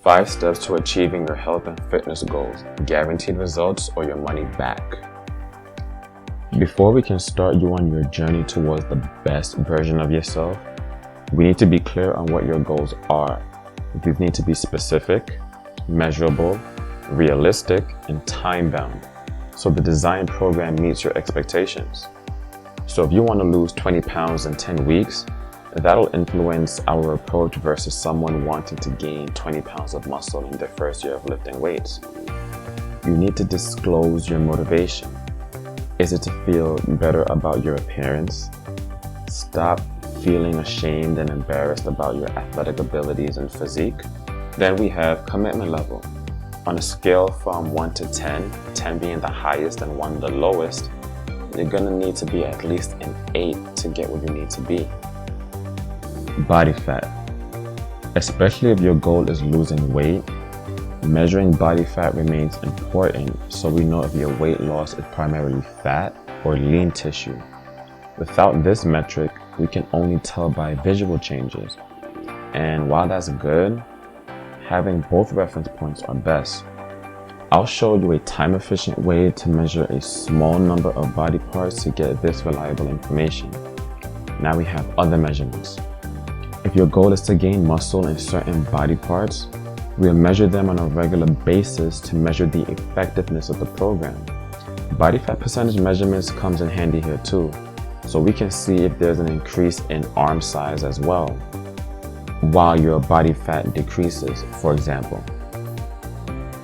5 steps to achieving your health and fitness goals, guaranteed results or your money back. Before we can start you on your journey towards the best version of yourself, we need to be clear on what your goals are. These need to be specific, measurable, realistic, and time-bound, so the design program meets your expectations. So if you want to lose 20 pounds in 10 weeks, that'll influence our approach versus someone wanting to gain 20 pounds of muscle in their first year of lifting weights. You need to disclose your motivation. Is it to feel better about your appearance? Stop feeling ashamed and embarrassed about your athletic abilities and physique. Then we have commitment level. On a scale from 1 to 10, 10 being the highest and 1 the lowest, you're gonna need to be at least an 8 to get where you need to be. Body fat. Especially if your goal is losing weight, measuring body fat remains important so we know if your weight loss is primarily fat or lean tissue. Without this metric, we can only tell by visual changes. And while that's good, having both reference points are best. I'll show you a time-efficient way to measure a small number of body parts to get this reliable information. Now we have other measurements. If your goal is to gain muscle in certain body parts, we'll measure them on a regular basis to measure the effectiveness of the program. Body fat percentage measurements comes in handy here too, so we can see if there's an increase in arm size as well, while your body fat decreases, for example.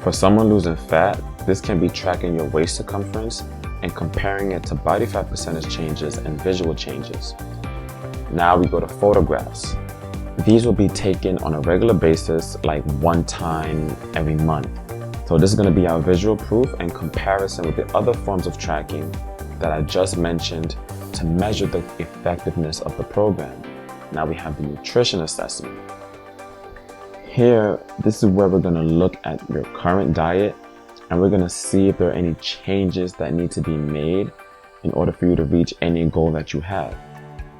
For someone losing fat, this can be tracking your waist circumference and comparing it to body fat percentage changes and visual changes. Now we go to photographs. These will be taken on a regular basis, like one time every month. So this is going to be our visual proof and comparison with the other forms of tracking that I just mentioned to measure the effectiveness of the program. Now we have the nutrition assessment. Here, this is where we're going to look at your current diet and we're going to see if there are any changes that need to be made in order for you to reach any goal that you have.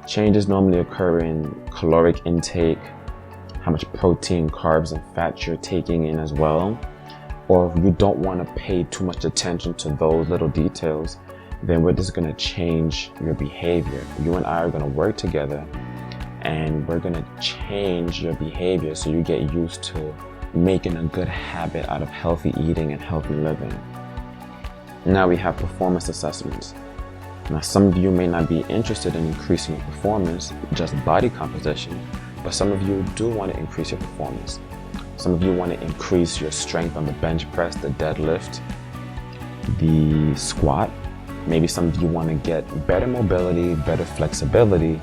Changes normally occur in caloric intake, how much protein, carbs, and fat you're taking in as well. Or if you don't want to pay too much attention to those little details, then we're just going to change your behavior. You and I are going to work together and we're going to change your behavior so you get used to making a good habit out of healthy eating and healthy living. Now we have performance assessments. Now some of you may not be interested in increasing your performance, just body composition, but some of you do want to increase your performance. Some of you want to increase your strength on the bench press, the deadlift, the squat. Maybe some of you want to get better mobility, better flexibility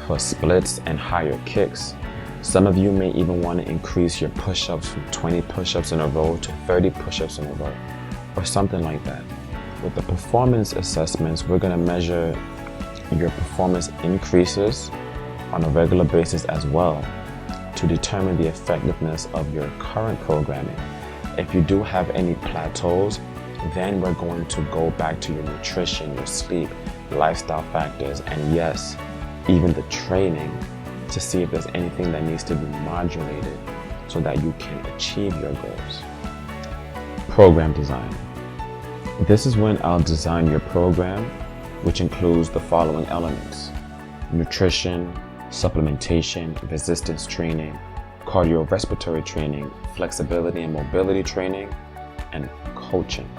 for splits and higher kicks. Some of you may even want to increase your push-ups from 20 push-ups in a row to 30 push-ups in a row, or something like that. With the performance assessments, we're going to measure your performance increases on a regular basis as well to determine the effectiveness of your current programming. If you do have any plateaus, then we're going to go back to your nutrition, your sleep, lifestyle factors, and yes, even the training to see if there's anything that needs to be modulated so that you can achieve your goals. Program design. This is when I'll design your program, which includes the following elements: nutrition, supplementation, resistance training, cardiorespiratory training, flexibility and mobility training, and coaching.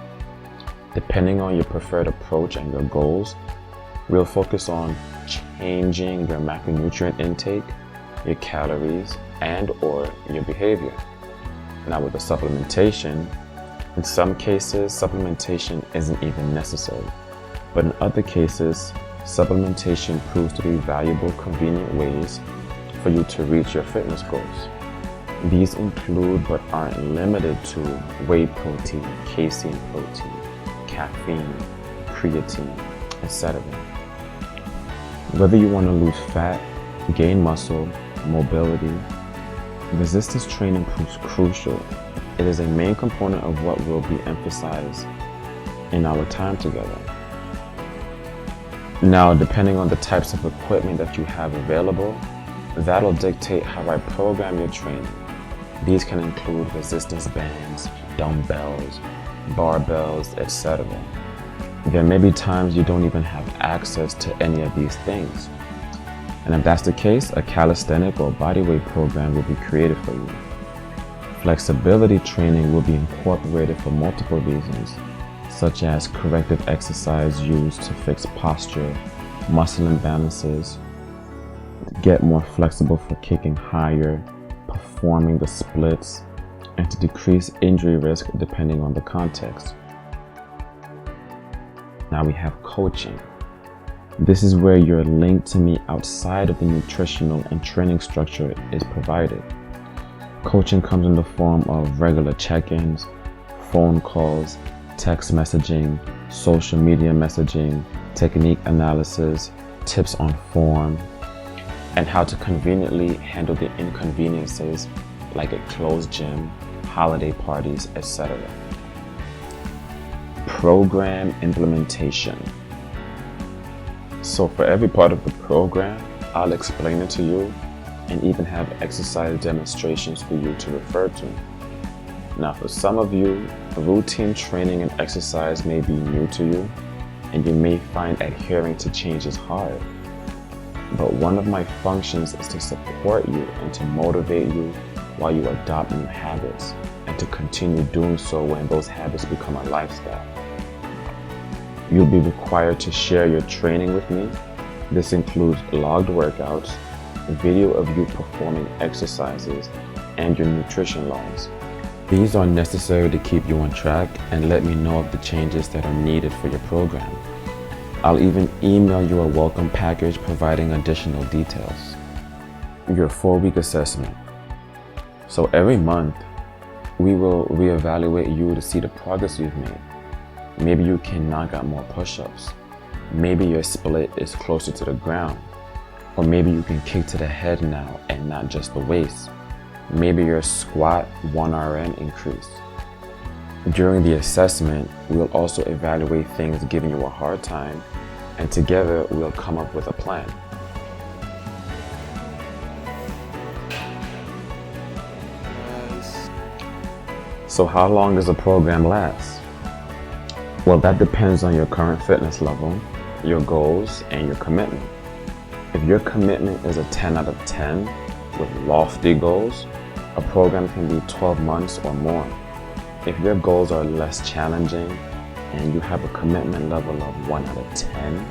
Depending on your preferred approach and your goals, we'll focus on changing your macronutrient intake, your calories, and/or your behavior. Now with the supplementation, in some cases, supplementation isn't even necessary, but in other cases, supplementation proves to be valuable, convenient ways for you to reach your fitness goals. These include but aren't limited to whey protein, casein protein, caffeine, creatine, etc. Whether you want to lose fat, gain muscle, mobility, resistance training proves crucial. It is a main component of what will be emphasized in our time together. Now, depending on the types of equipment that you have available, that'll dictate how I program your training. These can include resistance bands, dumbbells, barbells, etc. There may be times you don't even have access to any of these things. And if that's the case, a calisthenic or bodyweight program will be created for you. Flexibility training will be incorporated for multiple reasons, such as corrective exercise used to fix posture, muscle imbalances, get more flexible for kicking higher, performing the splits, and to decrease injury risk depending on the context. Now we have coaching. This is where your link to me outside of the nutritional and training structure is provided. Coaching comes in the form of regular check-ins, phone calls, text messaging, social media messaging, technique analysis, tips on form, and how to conveniently handle the inconveniences like a closed gym, holiday parties, etc. Program implementation. So for every part of the program, I'll explain it to you and even have exercise demonstrations for you to refer to. Now for some of you, routine training and exercise may be new to you, and you may find adhering to changes hard. But one of my functions is to support you and to motivate you while you adopt new habits, and to continue doing so when those habits become a lifestyle. You'll be required to share your training with me. This includes logged workouts, video of you performing exercises, and your nutrition logs. These are necessary to keep you on track and let me know of the changes that are needed for your program. I'll even email you a welcome package providing additional details. Your 4-week assessment. So every month, we will reevaluate you to see the progress you've made. Maybe you can knock out more push-ups. Maybe your split is closer to the ground. Or maybe you can kick to the head now and not just the waist. Maybe your squat 1RM increased. During the assessment, we'll also evaluate things giving you a hard time, and together we'll come up with a plan. So how long does a program last? Well, that depends on your current fitness level, your goals, and your commitment. If your commitment is a 10 out of 10 with lofty goals, a program can be 12 months or more. If your goals are less challenging and you have a commitment level of 1 out of 10,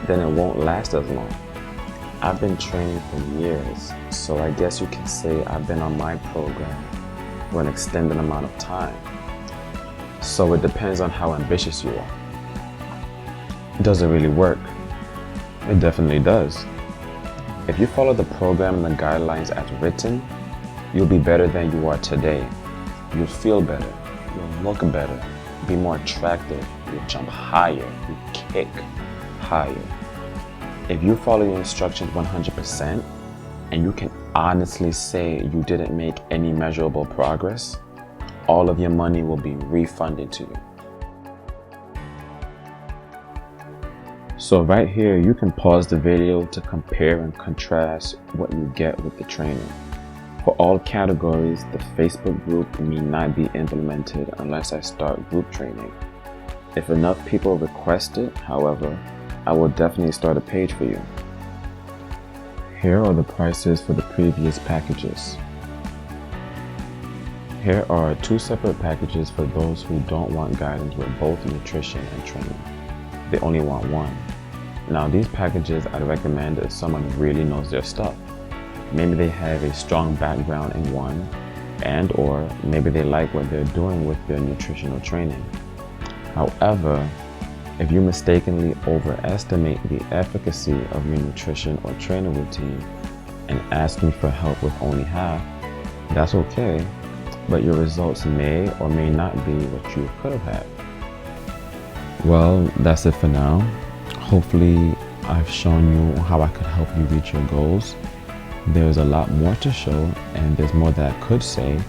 then it won't last as long. I've been training for years, so I guess you can say I've been on my program for an extended amount of time. So it depends on how ambitious you are. Does it really work? It definitely does. If you follow the program and the guidelines as written, you'll be better than you are today. You'll feel better, you'll look better, be more attractive, you'll jump higher, you kick higher. If you follow your instructions 100% and you can honestly say you didn't make any measurable progress, all of your money will be refunded to you. So right here, you can pause the video to compare and contrast what you get with the training. For all categories, the Facebook group may not be implemented unless I start group training. If enough people request it, however, I will definitely start a page for you. Here are the prices for the previous packages. Here are 2 separate packages for those who don't want guidance with both nutrition and training. They only want one. Now these packages I'd recommend if someone really knows their stuff. Maybe they have a strong background in one, and or maybe they like what they're doing with their nutritional training. However, if you mistakenly overestimate the efficacy of your nutrition or training routine and ask me for help with only half, that's okay, but your results may or may not be what you could have had. Well, that's it for now. Hopefully, I've shown you how I could help you reach your goals. There's a lot more to show, and there's more that I could say.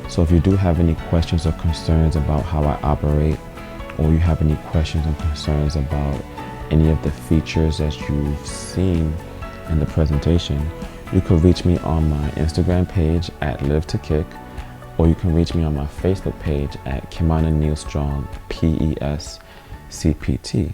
So if you do have any questions or concerns about how I operate, or you have any questions or concerns about any of the features that you've seen in the presentation, you could reach me on my Instagram page at LivToKick, or you can reach me on my Facebook page at Kimana Neil Strong, PES CPT.